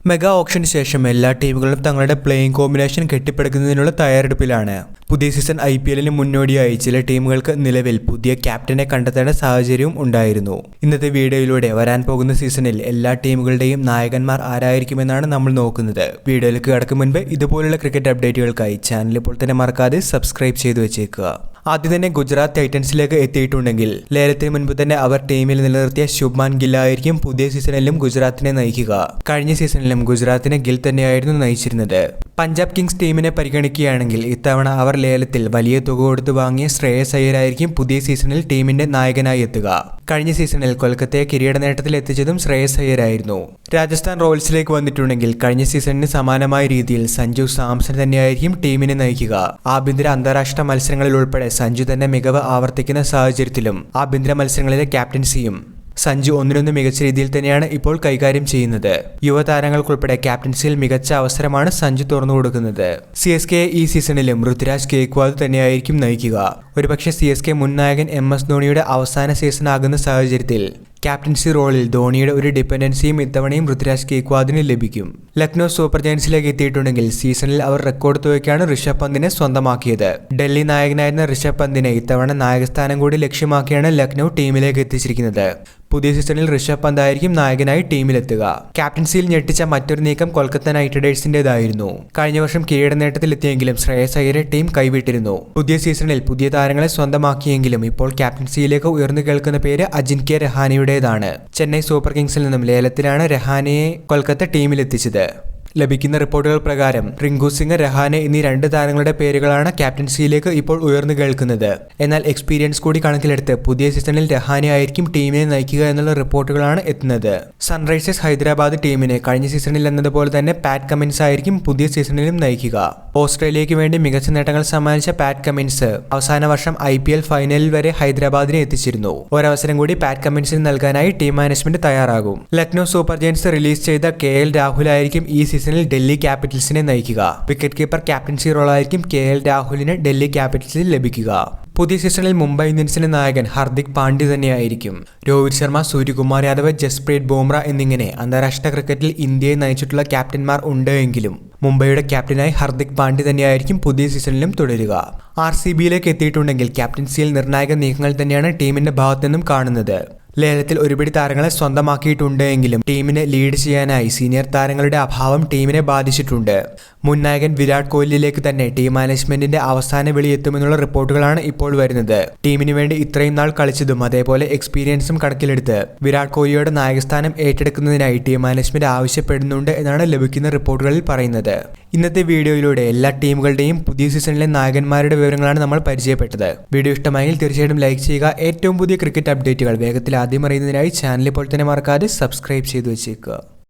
Mega ഓപ്ഷന് ശേഷം എല്ലാ ടീമുകളും തങ്ങളുടെ പ്ലേയിങ് കോമ്പിനേഷൻ കെട്ടിപ്പടുക്കുന്നതിനുള്ള തയ്യാറെടുപ്പിലാണ്. പുതിയ സീസൺ IPLന് മുന്നോടിയായി ചില ടീമുകൾക്ക് നിലവിൽ പുതിയ ക്യാപ്റ്റനെ കണ്ടെത്തേണ്ട സാഹചര്യവും ഉണ്ടായിരുന്നു. ഇന്നത്തെ വീഡിയോയിലൂടെ വരാൻ പോകുന്ന സീസണിൽ എല്ലാ ടീമുകളുടെയും നായകന്മാർ ആരായിരിക്കുമെന്നാണ് നമ്മൾ നോക്കുന്നത്. വീഡിയോയിലേക്ക് കടക്കും മുൻപ് ഇതുപോലുള്ള ക്രിക്കറ്റ് അപ്ഡേറ്റുകൾക്കായി ചാനൽ ഇപ്പോൾ തന്നെ മറക്കാതെ സബ്സ്ക്രൈബ് ചെയ്തു വെച്ചേക്കുക. ആദ്യം തന്നെ ഗുജറാത്ത് ടൈറ്റൻസിലേക്ക് എത്തിയിട്ടുണ്ടെങ്കിൽ ലേലത്തിന് മുൻപ് തന്നെ അവർ ടീമിൽ നിലനിർത്തിയ ശുഭ്മാൻ ഗിൽ ആയിരിക്കും പുതിയ സീസണിലും ഗുജറാത്തിനെ നയിക്കുക. കഴിഞ്ഞ സീസണിലും ഗുജറാത്തിനെ ഗിൽ തന്നെയായിരുന്നു നയിച്ചിരുന്നത്. പഞ്ചാബ് കിങ്സ് ടീമിനെ പരിഗണിക്കുകയാണെങ്കിൽ ഇത്തവണ അവർ ലേലത്തിൽ വലിയ തുക കൊടുത്ത് വാങ്ങിയ ശ്രേയസ് അയ്യരായിരിക്കും പുതിയ സീസണിൽ ടീമിന്റെ നായകനായി എത്തുക. കഴിഞ്ഞ സീസണിൽ കൊൽക്കത്തയെ കിരീട നേട്ടത്തിൽ എത്തിച്ചതും ശ്രേയസ് അയ്യരായിരുന്നു. രാജസ്ഥാൻ റോയൽസിലേക്ക് വന്നിട്ടുണ്ടെങ്കിൽ കഴിഞ്ഞ സീസണിന് സമാനമായ രീതിയിൽ സഞ്ജു സാംസൺ തന്നെയായിരിക്കും ടീമിനെ നയിക്കുക. ആഭ്യന്തര അന്താരാഷ്ട്ര മത്സരങ്ങളിൽ ഉൾപ്പെടെ സഞ്ജു തന്നെ മികവ് ആവർത്തിക്കുന്ന സാഹചര്യത്തിലും ആഭ്യന്തര മത്സരങ്ങളിലെ ക്യാപ്റ്റൻസിയും സഞ്ജു ഒന്നിനൊന്ന് മികച്ച രീതിയിൽ തന്നെയാണ് ഇപ്പോൾ കൈകാര്യം ചെയ്യുന്നത്. യുവതാരങ്ങൾക്കുൾപ്പെടെ ക്യാപ്റ്റൻസിയിൽ മികച്ച അവസരമാണ് സഞ്ജു തുറന്നു കൊടുക്കുന്നത്. CSK ഈ സീസണിലും ഋതുരാജ് ഗെയ്ക്വാദ് തന്നെയായിരിക്കും നയിക്കുക. ഒരുപക്ഷെ CSK മുൻ നായകൻ MS ധോണിയുടെ അവസാന സീസൺ ആകുന്ന സാഹചര്യത്തിൽ ക്യാപ്റ്റൻസി റോളിൽ ധോണിയുടെ ഒരു ഡിപ്പെൻഡൻസിയും ഇത്തവണയും ഋതുരാജ് ഗെയ്ക്വാദിന് ലഭിക്കും. ലക്നൗ സൂപ്പർ ജയൻസിലേക്ക് എത്തിയിട്ടുണ്ടെങ്കിൽ സീസണിൽ അവർ റെക്കോർഡ് തുകയ്ക്കാണ് ഋഷഭ് പന്തിനെ സ്വന്തമാക്കിയത്. ഡൽഹി നായകനായിരുന്ന ഋഷഭ് പന്തിനെ ഇത്തവണ നായകസ്ഥാനം കൂടി ലക്ഷ്യമാക്കിയാണ് ലക്നൗ ടീമിലേക്ക് എത്തിച്ചിരിക്കുന്നത്. പുതിയ സീസണിൽ ഋഷഭ് പന്ത് ആയിരിക്കും നായകനായി ടീമിലെത്തുക. ക്യാപ്റ്റൻസിയിൽ ഞെട്ടിച്ച മറ്റൊരു നീക്കം കൊൽക്കത്ത നൈറ്റ് റൈഡേഴ്സിന്റേതായിരുന്നു. കഴിഞ്ഞ വർഷം കിരീട നേട്ടത്തിലെത്തിയെങ്കിലും ശ്രേയസ് അയ്യരെ ടീം കൈവിട്ടിരുന്നു. പുതിയ സീസണിൽ പുതിയ താരങ്ങളെ സ്വന്തമാക്കിയെങ്കിലും ഇപ്പോൾ ക്യാപ്റ്റൻസിയിലേക്ക് ഉയർന്നു കേൾക്കുന്ന പേര് അജിൻക്യ രഹാനെയുടേതാണ്. ചെന്നൈ സൂപ്പർ കിങ്സിൽ നിന്നും ലേലത്തിലാണ് രഹാനെയെ കൊൽക്കത്ത ടീമിലെത്തിച്ചത്. ലഭിക്കുന്ന റിപ്പോർട്ടുകൾ പ്രകാരം റിങ്കു സിംഗ്, രഹാനെ എന്നീ രണ്ട് താരങ്ങളുടെ പേരുകളാണ് ക്യാപ്റ്റൻസിയിലേക്ക് ഇപ്പോൾ ഉയർന്നു കേൾക്കുന്നത്. എന്നാൽ എക്സ്പീരിയൻസ് കൂടി കണക്കിലെടുത്ത് പുതിയ സീസണിൽ രഹാനെ ആയിരിക്കും ടീമിനെ നയിക്കുക എന്നുള്ള റിപ്പോർട്ടുകളാണ് എത്തുന്നത്. സൺറൈസേഴ്സ് ഹൈദരാബാദ് ടീമിനെ കഴിഞ്ഞ സീസണിൽ എന്നതുപോലെ തന്നെ പാറ്റ് കമിൻസ് ആയിരിക്കും പുതിയ സീസണിലും നയിക്കുക. ഓസ്ട്രേലിയയ്ക്ക് വേണ്ടി മികച്ച നേട്ടങ്ങൾ സമ്മാനിച്ച പാറ്റ് കമിൻസ് അവസാന വർഷം IPL ഫൈനലിൽ വരെ ഹൈദരാബാദിനെ എത്തിച്ചിരുന്നു. ഒരവസരം കൂടി പാറ്റ് കമിൻസിന് നൽകാനായി ടീം മാനേജ്മെന്റ് തയ്യാറാകും. ലക്നൗ സൂപ്പർ ജയൻസ് റിലീസ് ചെയ്ത KL രാഹുൽ ആയിരിക്കും ഈ സീസണിൽ ഡൽഹി ക്യാപിറ്റൽസിനെ നയിക്കുക. വിക്കറ്റ് കീപ്പർ ക്യാപ്റ്റൻസി റോളായിരിക്കും KL രാഹുലിന് ഡൽഹി ക്യാപിറ്റൽസിൽ ലഭിക്കുക. പുതിയ സീസണിൽ മുംബൈ ഇന്ത്യൻസിന്റെ നായകൻ ഹർദിക് പാണ്ഡ്യ തന്നെയായിരിക്കും. രോഹിത് ശർമ്മ, സൂര്യകുമാർ യാദവ്, ജസ്പ്രീത് ബുംറ എന്നിങ്ങനെ അന്താരാഷ്ട്ര ക്രിക്കറ്റിൽ ഇന്ത്യയെ നയിച്ചിട്ടുള്ള ക്യാപ്റ്റന്മാർ ഉണ്ട് എങ്കിലും മുംബൈയുടെ ക്യാപ്റ്റനായി ഹർദിക് പാണ്ഡ്യ തന്നെയായിരിക്കും പുതിയ സീസണിലും തുടരുക. RCBയിലേക്ക് എത്തിയിട്ടുണ്ടെങ്കിൽ ക്യാപ്റ്റൻസിയിൽ നിർണായക നീക്കങ്ങൾ തന്നെയാണ് ടീമിന്റെ ഭാഗത്തു നിന്നും കാണുന്നത്. ലേലത്തിൽ ഒരുപിടി താരങ്ങളെ സ്വന്തമാക്കിയിട്ടുണ്ട് എങ്കിലും ടീമിനെ ലീഡ് ചെയ്യാനായി സീനിയർ താരങ്ങളുടെ അഭാവം ടീമിനെ ബാധിച്ചിട്ടുണ്ട്. മുൻ നായകൻ വിരാട് കോഹ്ലിയിലേക്ക് തന്നെ ടീം മാനേജ്മെന്റിന്റെ അവസാന വിളി എത്തുമെന്നുള്ള റിപ്പോർട്ടുകളാണ് ഇപ്പോൾ വരുന്നത്. ടീമിന് വേണ്ടി ഇത്രയും നാൾ കളിച്ചതും അതേപോലെ എക്സ്പീരിയൻസും കണക്കിലെടുത്ത് വിരാട് കോഹ്ലിയുടെ നായകസ്ഥാനം ഏറ്റെടുക്കുന്നതിനായി ടീം മാനേജ്മെന്റ് ആവശ്യപ്പെടുന്നുണ്ട് എന്നാണ് ലഭിക്കുന്ന റിപ്പോർട്ടുകളിൽ പറയുന്നത്. ഇന്നത്തെ വീഡിയോയിലൂടെ എല്ലാ ടീമുകളുടെയും പുതിയ സീസണിലെ നായകന്മാരുടെ വിവരങ്ങളാണ് നമ്മൾ പരിചയപ്പെട്ടത്. വീഡിയോ ഇഷ്ടമായെങ്കിൽ തീർച്ചയായിട്ടും ലൈക്ക് ചെയ്യുക. ഏറ്റവും പുതിയ ക്രിക്കറ്റ് അപ്ഡേറ്റുകൾ വേഗത്തിൽ ആദ്യം അറിയുന്നതിനായി ചാനൽ ഇപ്പോൾ തന്നെ മറക്കാതെ സബ്സ്ക്രൈബ് ചെയ്തു വെച്ചേക്കുക.